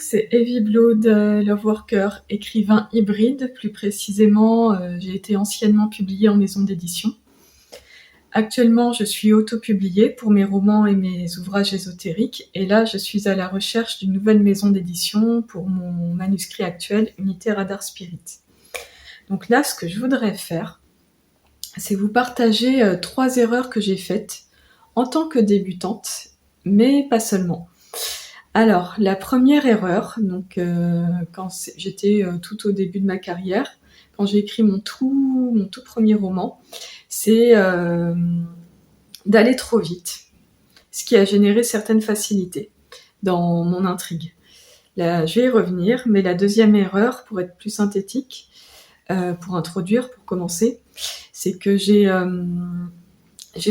c'est Evie Blood, love worker, écrivain hybride. Plus précisément, j'ai été anciennement publiée en maison d'édition. Actuellement, je suis auto-publiée pour mes romans et mes ouvrages ésotériques, et là, je suis à la recherche d'une nouvelle maison d'édition pour mon manuscrit actuel, Unité Radar Spirit. Donc là, ce que je voudrais faire, c'est vous partager 3 erreurs que j'ai faites en tant que débutante, mais pas seulement. Alors, la première erreur, donc quand j'étais tout au début de ma carrière, quand j'ai écrit mon tout premier roman, c'est d'aller trop vite, ce qui a généré certaines facilités dans mon intrigue. Là, je vais y revenir, mais la deuxième erreur, pour être plus synthétique, pour commencer, c'est que j'ai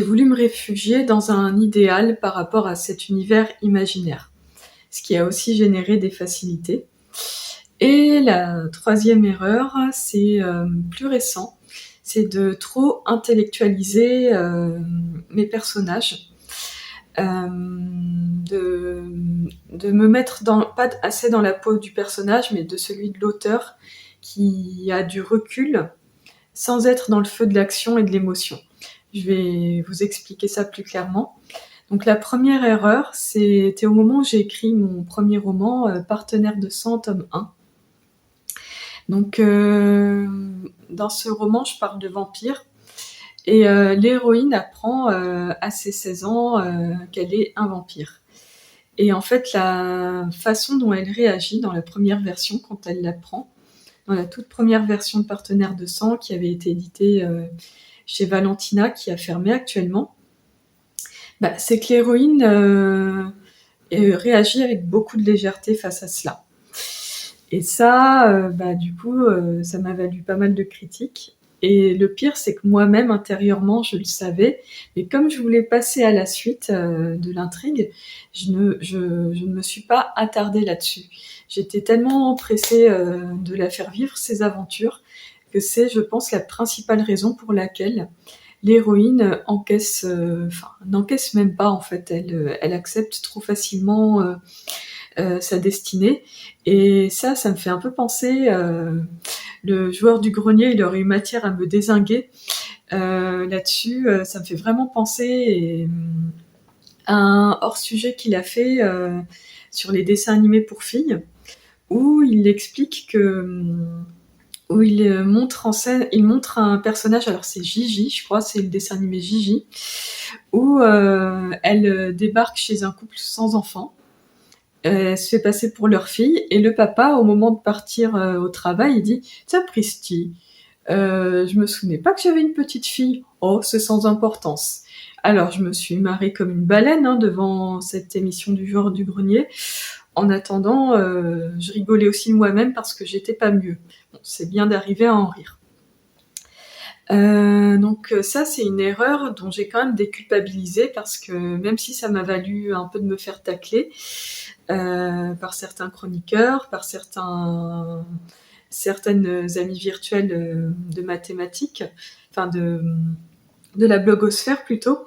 voulu me réfugier dans un idéal par rapport à cet univers imaginaire, ce qui a aussi généré des facilités. Et la troisième erreur, c'est plus récent, c'est de trop intellectualiser mes personnages, de me mettre pas assez dans la peau du personnage, mais de celui de l'auteur qui a du recul sans être dans le feu de l'action et de l'émotion. Je vais vous expliquer ça plus clairement. Donc la première erreur, c'était au moment où j'ai écrit mon premier roman, Partenaire de sang, tome 1. Donc dans ce roman, je parle de vampires, et l'héroïne apprend à ses 16 ans qu'elle est un vampire. Et en fait, la façon dont elle réagit dans la première version, quand elle l'apprend, dans la toute première version de Partenaire de sang, qui avait été éditée chez Valentina, qui a fermé actuellement, c'est que l'héroïne réagit avec beaucoup de légèreté face à cela. Et ça, du coup, ça m'a valu pas mal de critiques. Et le pire, c'est que moi-même, intérieurement, je le savais. Mais comme je voulais passer à la suite de l'intrigue, je ne me suis pas attardée là-dessus. J'étais tellement pressée de la faire vivre, ces aventures, que c'est, je pense, la principale raison pour laquelle l'héroïne n'encaisse même pas, en fait. Elle accepte trop facilement sa destinée. Et ça me fait un peu penser, le joueur du grenier, il aurait eu matière à me dézinguer là-dessus. Ça me fait vraiment penser à un hors-sujet qu'il a fait sur les dessins animés pour filles, où il explique où il montre en scène, il montre un personnage, alors c'est Gigi, je crois, c'est le dessin animé Gigi, où elle débarque chez un couple sans enfants. Elle se fait passer pour leur fille, et le papa, au moment de partir au travail, il dit « Tiens, Pristi, je me souvenais pas que j'avais une petite fille. Oh, c'est sans importance. » Alors, je me suis marrée comme une baleine devant cette émission du joueur du grenier. En attendant, je rigolais aussi moi-même parce que j'étais pas mieux. Bon, c'est bien d'arriver à en rire. Donc ça, c'est une erreur dont j'ai quand même déculpabilisé, parce que même si ça m'a valu un peu de me faire tacler par certains chroniqueurs, par certaines amies virtuelles de mathématiques, enfin de la blogosphère plutôt.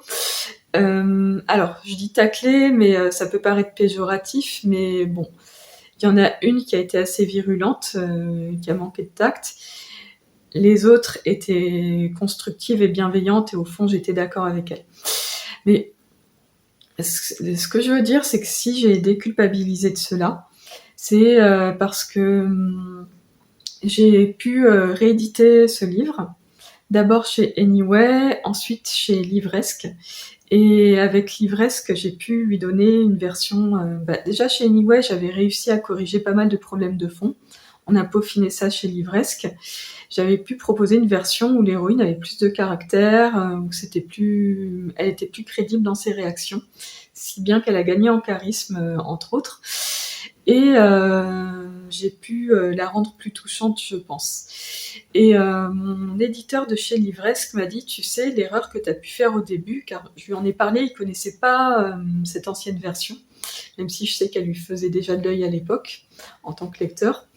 Alors, je dis tacler, mais ça peut paraître péjoratif, mais bon, il y en a une qui a été assez virulente, qui a manqué de tact. Les autres étaient constructives et bienveillantes, et au fond, j'étais d'accord avec elles. Mais ce que je veux dire, c'est que si j'ai déculpabilisé de cela, c'est parce que j'ai pu rééditer ce livre, d'abord chez Anyway, ensuite chez Livresque. Et avec Livresque, j'ai pu lui donner une version... déjà chez Anyway, j'avais réussi à corriger pas mal de problèmes de fond. On a peaufiné ça chez Livresque. J'avais pu proposer une version où l'héroïne avait plus de caractère, où elle était plus crédible dans ses réactions, si bien qu'elle a gagné en charisme, entre autres. Et j'ai pu la rendre plus touchante, je pense. Et mon éditeur de chez Livresque m'a dit « Tu sais, l'erreur que tu as pu faire au début », car je lui en ai parlé, il connaissait pas cette ancienne version, même si je sais qu'elle lui faisait déjà de l'œil à l'époque, en tant que lecteur.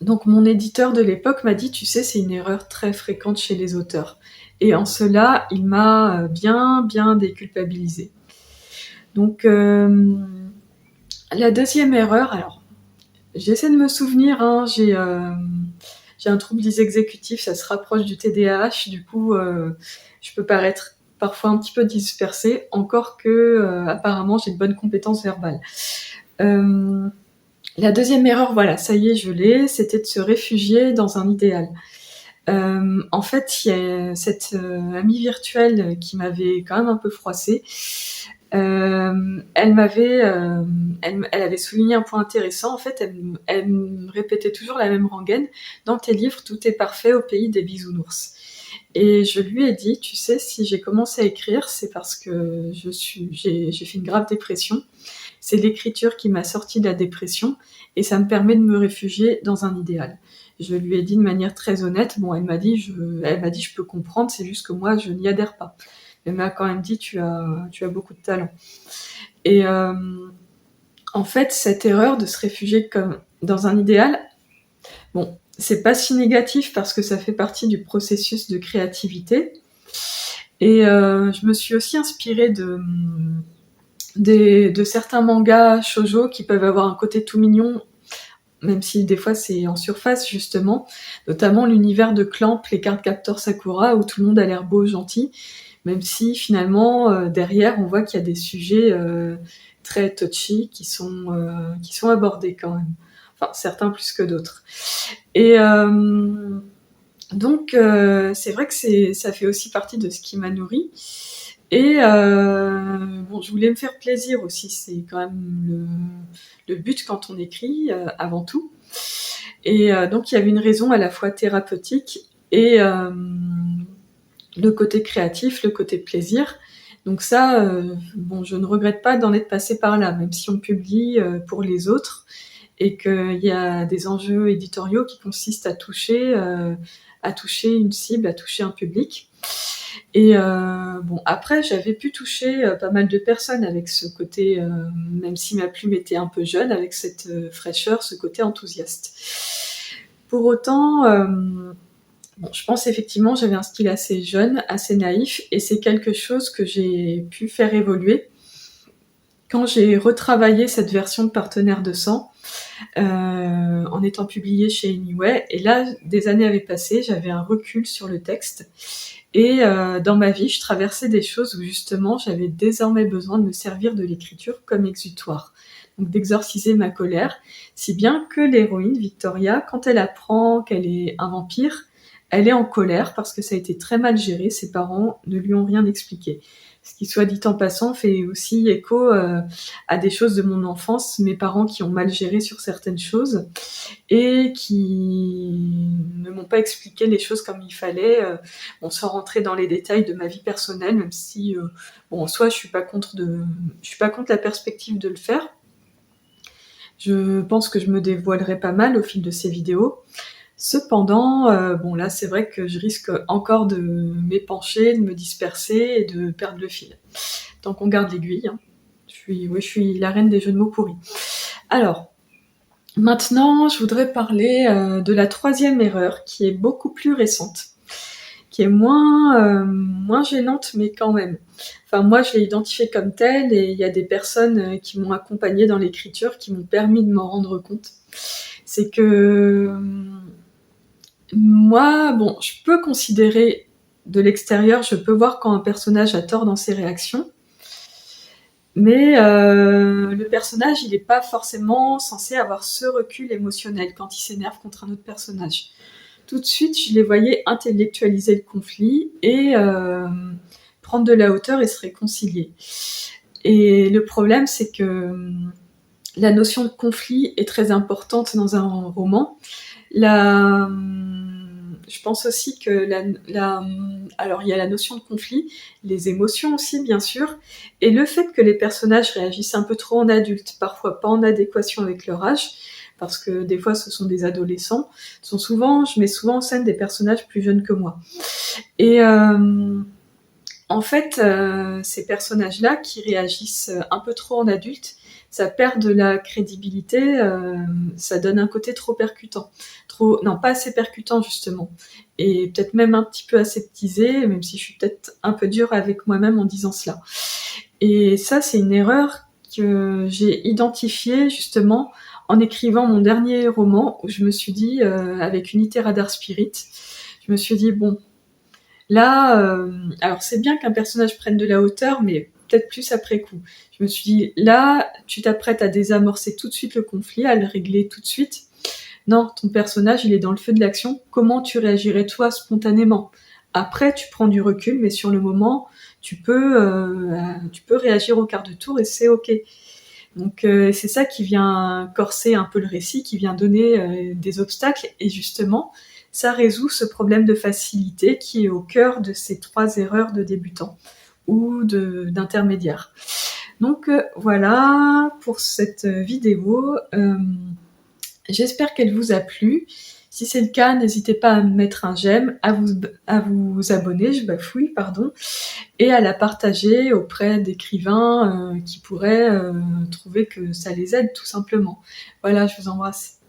Donc mon éditeur de l'époque m'a dit « Tu sais, c'est une erreur très fréquente chez les auteurs ». Et en cela, il m'a bien déculpabilisée. Donc La deuxième erreur, alors j'essaie de me souvenir, hein, j'ai un trouble dysexécutif, ça se rapproche du TDAH, du coup je peux paraître parfois un petit peu dispersée, encore que apparemment j'ai de bonnes compétences verbales. La deuxième erreur, voilà, ça y est, je l'ai, c'était de se réfugier dans un idéal. En fait, il y a cette amie virtuelle qui m'avait quand même un peu froissée. Elle avait souligné un point intéressant. En fait, elle me répétait toujours la même rengaine. Dans tes livres, tout est parfait au pays des bisounours. Et je lui ai dit, tu sais, si j'ai commencé à écrire, c'est parce que j'ai fait une grave dépression. C'est l'écriture qui m'a sortie de la dépression et ça me permet de me réfugier dans un idéal. Je lui ai dit de manière très honnête, bon, elle m'a dit, je peux comprendre, c'est juste que moi, je n'y adhère pas. Elle m'a quand même dit, tu as beaucoup de talent. Et en fait, cette erreur de se réfugier comme dans un idéal, bon, c'est pas si négatif parce que ça fait partie du processus de créativité. Et je me suis aussi inspirée de certains mangas shoujo qui peuvent avoir un côté tout mignon, même si des fois c'est en surface justement, notamment l'univers de Clamp, les Cardcaptor Sakura, où tout le monde a l'air beau, gentil, même si finalement derrière on voit qu'il y a des sujets très touchy qui sont abordés quand même. Enfin, certains plus que d'autres. Et donc c'est vrai que ça fait aussi partie de ce qui m'a nourrie. Et bon, je voulais me faire plaisir aussi, c'est quand même le but quand on écrit, avant tout. Et donc il y avait une raison à la fois thérapeutique et le côté créatif, le côté plaisir. Donc ça, bon, je ne regrette pas d'en être passée par là, même si on publie pour les autres et qu'il y a des enjeux éditoriaux qui consistent à toucher une cible, à toucher un public. Et bon, après, j'avais pu toucher pas mal de personnes avec ce côté, même si ma plume était un peu jeune, avec cette fraîcheur, ce côté enthousiaste. Pour autant, bon, je pense effectivement j'avais un style assez jeune, assez naïf, et c'est quelque chose que j'ai pu faire évoluer quand j'ai retravaillé cette version de Partenaire de sang, en étant publiée chez Anyway. Et là, des années avaient passé, j'avais un recul sur le texte. Et dans ma vie, je traversais des choses où justement j'avais désormais besoin de me servir de l'écriture comme exutoire. Donc d'exorciser ma colère, si bien que l'héroïne, Victoria, quand elle apprend qu'elle est un vampire, elle est en colère parce que ça a été très mal géré, ses parents ne lui ont rien expliqué. Ce qui, soit dit en passant, fait aussi écho à des choses de mon enfance, mes parents qui ont mal géré sur certaines choses et qui ne m'ont pas expliqué les choses comme il fallait, sans rentrer dans les détails de ma vie personnelle, même si, bon, en soi, je suis pas contre la perspective de le faire. Je pense que je me dévoilerai pas mal au fil de ces vidéos. Cependant, bon là, c'est vrai que je risque encore de m'épancher, de me disperser et de perdre le fil. Tant qu'on garde l'aiguille, hein. Je suis la reine des jeux de mots pourris. Alors, maintenant, je voudrais parler de la troisième erreur, qui est beaucoup plus récente, qui est moins gênante, mais quand même. Enfin, moi, je l'ai identifiée comme telle, et il y a des personnes qui m'ont accompagnée dans l'écriture, qui m'ont permis de m'en rendre compte. C'est que moi, bon, je peux considérer de l'extérieur, je peux voir quand un personnage a tort dans ses réactions, mais le personnage, il n'est pas forcément censé avoir ce recul émotionnel quand il s'énerve contre un autre personnage. Tout de suite, je les voyais intellectualiser le conflit et prendre de la hauteur et se réconcilier. Et le problème, c'est que la notion de conflit est très importante dans un roman. Je pense aussi que alors il y a la notion de conflit, les émotions aussi bien sûr, et le fait que les personnages réagissent un peu trop en adulte, parfois pas en adéquation avec leur âge, parce que des fois ce sont des adolescents, je mets souvent en scène des personnages plus jeunes que moi. Et en fait, ces personnages-là qui réagissent un peu trop en adulte, ça perd de la crédibilité, ça donne un côté trop percutant. Non, pas assez percutant justement. Et peut-être même un petit peu aseptisé, même si je suis peut-être un peu dure avec moi-même en disant cela. Et ça, c'est une erreur que j'ai identifié justement en écrivant mon dernier roman, où je me suis dit, avec Unité Radar Spirit, je me suis dit, bon, là, alors c'est bien qu'un personnage prenne de la hauteur, mais peut-être plus après coup. Je me suis dit, là, tu t'apprêtes à désamorcer tout de suite le conflit, à le régler tout de suite. Non, ton personnage, il est dans le feu de l'action. Comment tu réagirais toi spontanément? Après, tu prends du recul, mais sur le moment, tu peux réagir au quart de tour et c'est ok. Donc c'est ça qui vient corser un peu le récit, qui vient donner des obstacles, et justement, ça résout ce problème de facilité qui est au cœur de ces 3 erreurs de débutant ou d'intermédiaire. Donc voilà pour cette vidéo. J'espère qu'elle vous a plu. Si c'est le cas, n'hésitez pas à mettre un j'aime, à vous abonner, je bafouille, pardon, et à la partager auprès d'écrivains qui pourraient trouver que ça les aide tout simplement. Voilà, je vous embrasse.